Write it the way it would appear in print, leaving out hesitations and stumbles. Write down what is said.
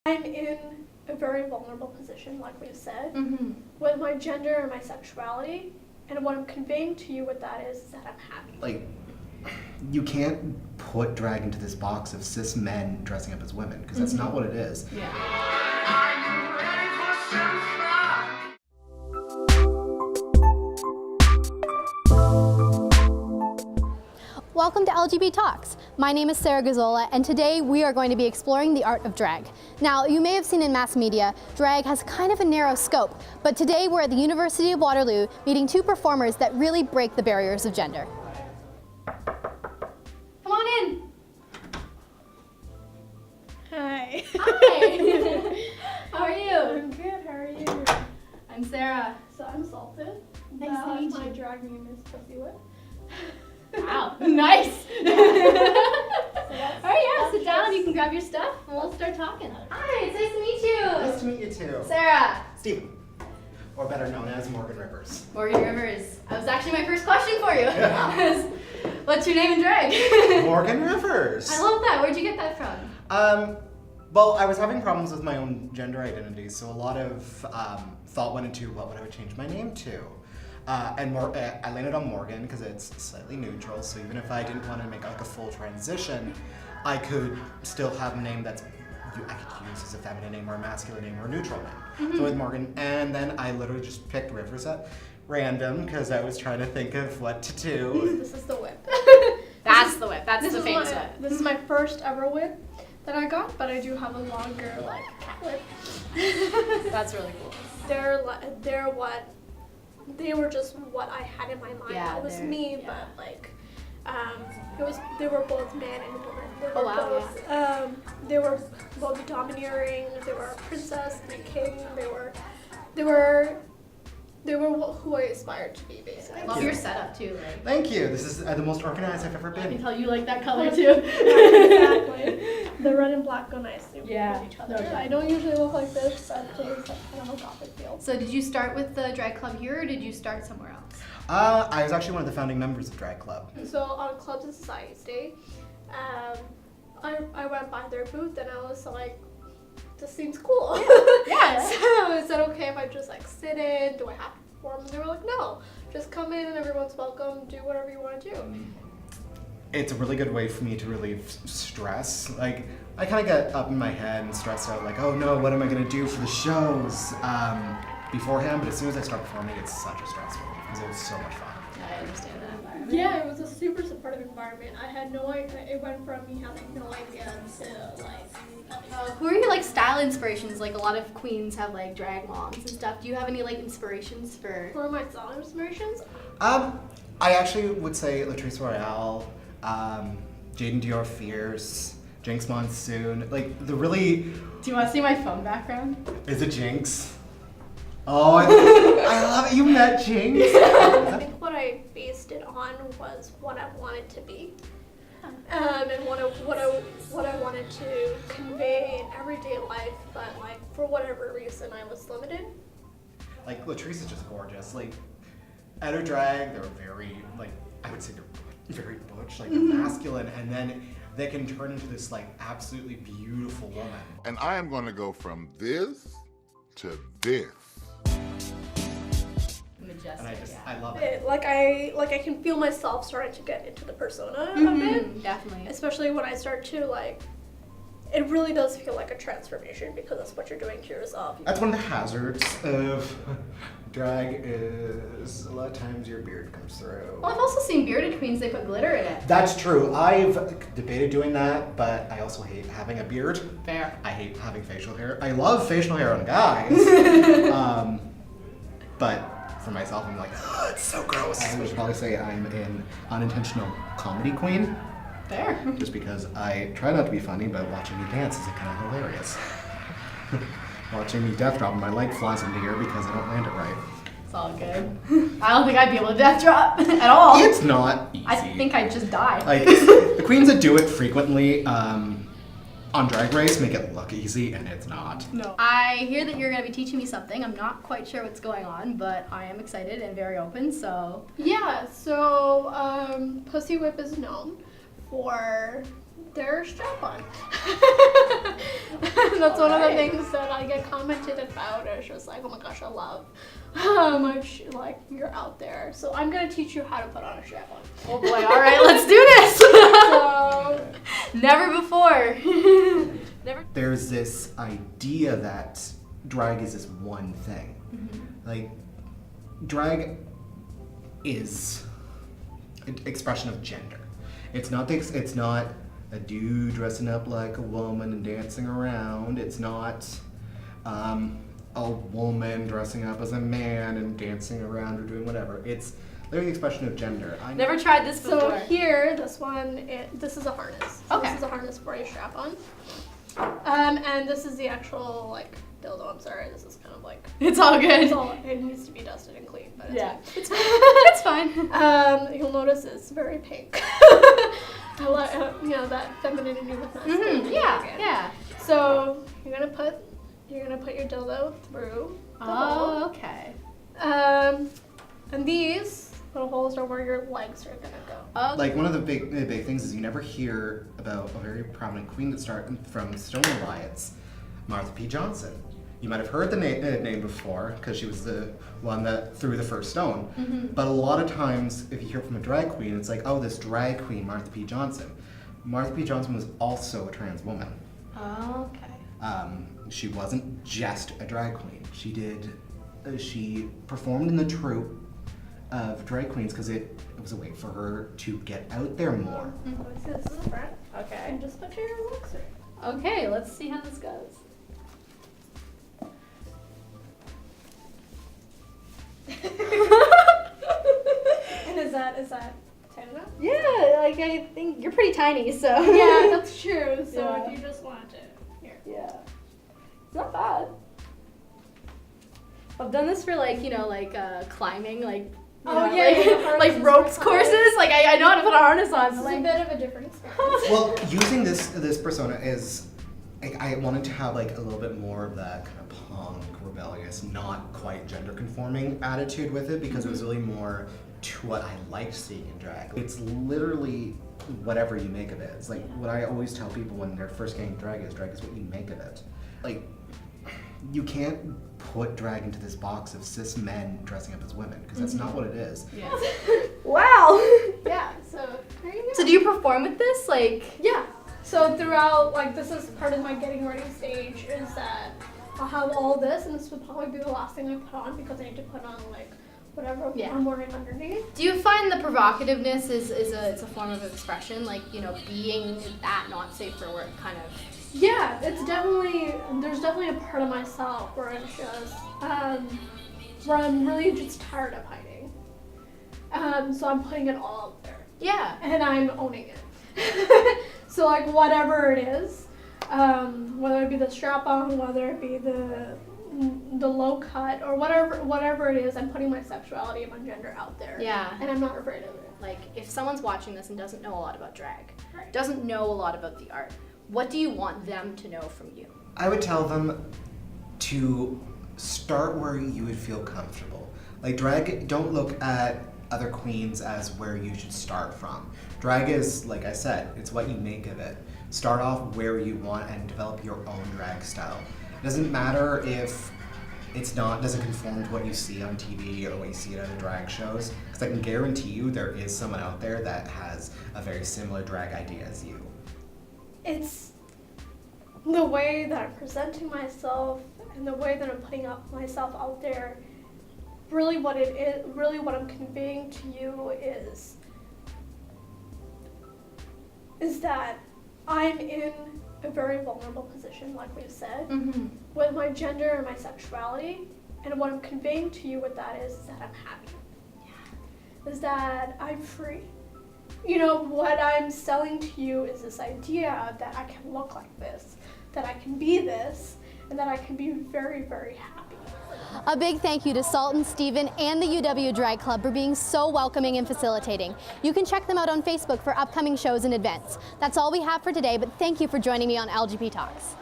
I'm in a very vulnerable position, like we've said, Mm-hmm. with my gender and my sexuality, and what I'm conveying to you with that is that I'm happy. Like, you can't put drag into this box of cis men dressing up as women, because that's not what it is. Yeah. Welcome to LGBTalks. My name is Sarah Gazzola, and today we are going to be exploring the art of drag. Now, you may have seen in mass media, drag has kind of a narrow scope, but today we're at the University of Waterloo meeting two performers that really break the barriers of gender. Come on in. Hi. Hi. How are you? I'm good, how are you? I'm Sarah. So I'm Salted. Nice to meet My you. drag name is Pussy Whip. Wow, nice. So All right, yeah, sit down, you can grab your stuff, and we'll start talking. Hi, it's nice to meet you. Nice to meet you too. Sarah. Stephen, or better known as Morgan Rivers. Morgan Rivers. That was actually my first question for you. Yeah. What's your name in drag? Morgan Rivers. I love that. Where'd you get that from? Well, I was having problems with my own gender identity, so a lot of thought went into what would I change my name to. I landed on Morgan because it's slightly neutral, so even if I didn't want to make like a full transition, I could still have a name that's I could use as a feminine name or a masculine name or a neutral name. So with Morgan, and then I literally just picked Rivers at random because I was trying to think of what to do. This is the whip. That's the whip. That's This the is famous my, whip. This is my first ever whip that I got, but I do have a longer cat whip. That's really cool. They were just what I had in my mind. Yeah, it was they're- me, yeah. but like, they were both man and woman. They were Oh, wow, both, they were both domineering. They were a princess and a king. They were who I aspired to be, basically. I love your setup too. Like, Thank you. This is the most organized I've ever I can been. tell you like that color too. Exactly. The red and black go nicely Yeah. with each other. No, definitely. I don't usually look like this, but today's like kind of a gothic feel. So did you start with the drag club here, or did you start somewhere else? I was actually one of the founding members of Drag Club. So on Clubs and Societies Day, I went by their booth and I was like, this seems cool. Yeah. So is that okay if I just like sit in? Do I have to perform? And they were like, no, just come in and everyone's welcome. Do whatever you want to do. It's a really good way for me to relieve stress. Like, I kind of get up in my head and stressed out, like, oh no, what am I gonna do for the shows beforehand? But as soon as I start performing, it's such a stress relief because it was so much fun. I understand that environment. Yeah, it was a super supportive environment. I had no idea. It went from me having no idea to like. Who are your like style inspirations? Like a lot of queens have like drag moms and stuff. Do you have any like inspirations for? For my style inspirations, I actually would say Latrice Royale, Jaden Dior Fierce, Jinx Monsoon, like the really. Do you want to see my phone background? Is it Jinx? Oh, I love it. You met Jinx. I think what I based it on was what I wanted to be, and what I wanted to convey in everyday life. But like for whatever reason, I was limited. Like Latrice is just gorgeous. Like at her drag, they're very like I would say they're very butch, like they're masculine, and then they can turn into this like absolutely beautiful woman. And I am going to go from this to this. Majestic. And I just Yeah. I love it. Like I can feel myself starting to get into the persona a bit, Definitely. especially when I start to like. It really does feel like a transformation because that's what you're doing to yourself. That's one of the hazards of drag is a lot of times your beard comes through. Well, I've also seen bearded queens. They put glitter in it. That's true. I've debated doing that, but I also hate having a beard. Fair. I hate having facial hair. I love facial hair on guys. But for myself, I'm like, oh, it's so gross. I would probably say I'm an unintentional comedy queen. Fair. Just because I try not to be funny, but watching me dance is kind of hilarious. Watching me death drop and my leg flies into here because I don't land it right. It's all good. I don't think I'd be able to death drop at all. It's not easy. I think I'd just die. Like, the queens that do it frequently on Drag Race make it look easy, and it's not. No. I hear that you're going to be teaching me something. I'm not quite sure what's going on, but I am excited and very open, so. Yeah, so Pussy Whip is known for they're strap-on. That's one of the things that I get commented about. It's just like, oh my gosh, I love how much like you're out there. So I'm gonna teach you how to put on a strap-on. Oh boy, all right, let's do this. So Never before. Never. There's this idea that drag is this one thing. Like, drag is an expression of gender. It's not a dude dressing up like a woman and dancing around. It's not a woman dressing up as a man and dancing around or doing whatever. It's literally the expression of gender. Never tried this before. So here, this is a harness. So Okay. This is a harness for a strap-on. And this is the actual like dildo. I'm sorry, this is kind of like It's all good. it needs to be dusted and clean, but it's fine. It's fine. You'll notice it's very pink. I like that femininity with masculinity. Yeah. So you're gonna put your dildo through the hole. Okay. And these little holes are where your legs are gonna go. Like, one of the big things is you never hear about a very prominent queen that started from Stonewall riots, Martha P. Johnson. You might have heard the name before because she was the one that threw the first stone. But a lot of times, if you hear from a drag queen, it's like, oh, this drag queen, Martha P. Johnson. Martha P. Johnson was also a trans woman. Okay. She wasn't just a drag queen. She performed in the troupe of drag queens because it was a way for her to get out there more. So this is the front. Okay. And just put your legs through. Okay, let's see how this goes. And is that tight enough? Yeah, like I think you're pretty tiny, so. Yeah, that's true. So Yeah. if you just want to, here. Yeah. It's not bad. I've done this for climbing, like ropes courses. Like I know how to put a harness on. So It's a bit of a different experience. Well, using this persona is, I wanted to have like a little bit more of that kind of punk, rebellious, not quite gender conforming attitude with it because it was really more to what I liked seeing in drag. It's literally whatever you make of it. It's like what I always tell people when they're first getting drag is what you make of it. Like, you can't put drag into this box of cis men dressing up as women because that's not what it is. Yeah. Wow. Yeah, so there you go. So do you perform with this? Yeah. So throughout, this is part of my getting ready stage is that I'll have all this, and this would probably be the last thing I put on because I need to put on whatever I'm wearing underneath. Do you find the provocativeness is a form of expression, being that not safe for work kind of? Yeah, there's definitely a part of myself where it's just, where I'm really just tired of hiding. So I'm putting it all out there. Yeah. And I'm owning it. So whatever it is, whether it be the strap-on, whether it be the low cut, or whatever it is, I'm putting my sexuality and my gender out there. Yeah. And I'm not afraid of it. If someone's watching this and doesn't know a lot about drag, Right. doesn't know a lot about the art, what do you want them to know from you? I would tell them to start where you would feel comfortable. Drag, don't look at other queens as where you should start from. Drag is, like I said, it's what you make of it. Start off where you want and develop your own drag style. It doesn't matter if doesn't conform to what you see on TV or what you see at other drag shows, because I can guarantee you there is someone out there that has a very similar drag idea as you. It's the way that I'm presenting myself and the way that I'm putting myself out there. Really what it is, really what I'm conveying to you is that I'm in a very vulnerable position, like we've said, with my gender and my sexuality. And what I'm conveying to you with that is that I'm happy. Yeah. Is that I'm free. What I'm selling to you is this idea that I can look like this, that I can be this, and that I can be very, very happy. A big thank you to Salt & Steven and the UW Drag Club for being so welcoming and facilitating. You can check them out on Facebook for upcoming shows and events. That's all we have for today, but thank you for joining me on LGBTalks.